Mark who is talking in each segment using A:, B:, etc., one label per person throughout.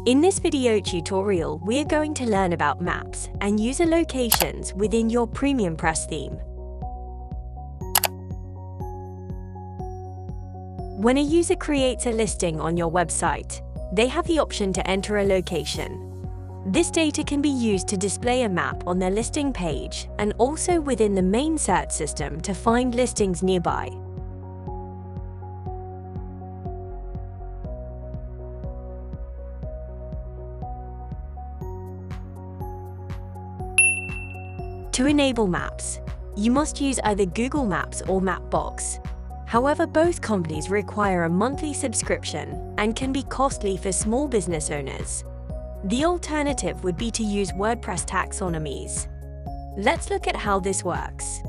A: In this video tutorial, we're going to learn about maps and user locations within your PremiumPress theme. When a user creates a listing on your website, they have the option to enter a location. This data can be used to display a map on their listing page and also within the main search system to find listings nearby. To enable maps, you must use either Google Maps or Mapbox. However, both companies require a monthly subscription and can be costly for small business owners. The alternative would be to use WordPress taxonomies. Let's look at how this works.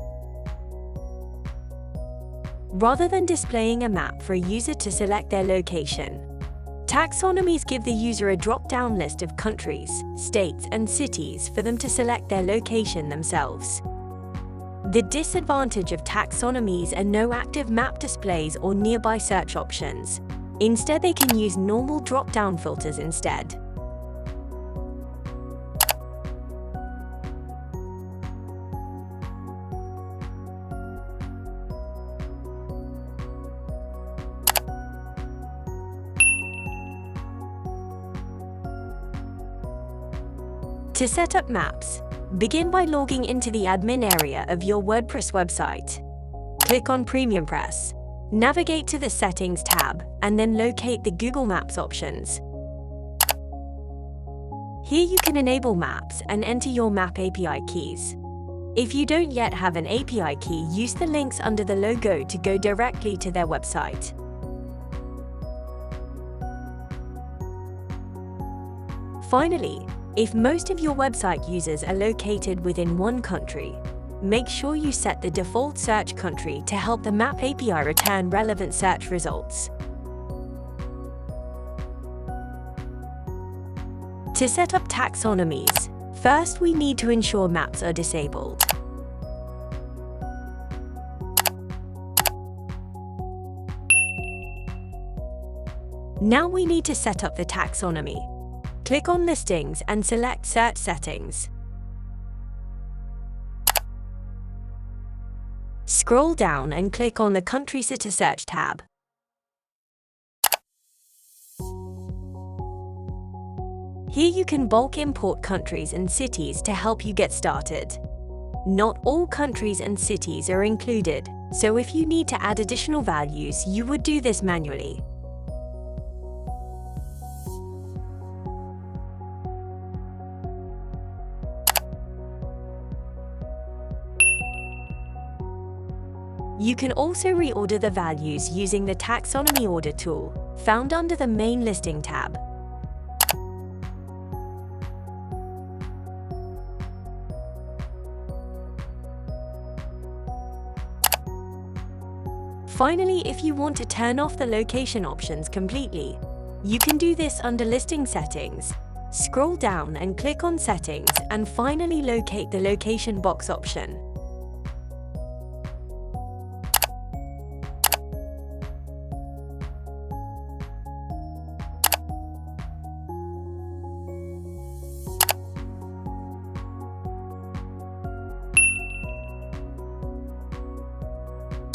A: Rather than displaying a map for a user to select their location, taxonomies give the user a drop-down list of countries, states, and cities for them to select their location themselves. The disadvantage of taxonomies are no active map displays or nearby search options. Instead, they can use normal drop-down filters instead. To set up maps, begin by logging into the admin area of your WordPress website. Click on PremiumPress, navigate to the Settings tab, and then locate the Google Maps options. Here you can enable maps and enter your map API keys. If you don't yet have an API key, use the links under the logo to go directly to their website. Finally, if most of your website users are located within one country, make sure you set the default search country to help the Map API return relevant search results. To set up taxonomies, first we need to ensure maps are disabled. Now we need to set up the taxonomy. Click on Listings and select Search Settings. Scroll down and click on the Country City Search tab. Here you can bulk import countries and cities to help you get started. Not all countries and cities are included, so if you need to add additional values, you would do this manually. You can also reorder the values using the Taxonomy Order tool, found under the Main Listing tab. Finally, if you want to turn off the location options completely, you can do this under Listing Settings. Scroll down and click on Settings, and finally locate the Location box option.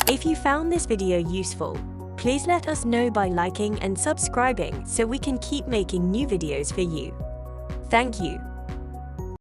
A: If you found this video useful, please let us know by liking and subscribing so we can keep making new videos for you. Thank you.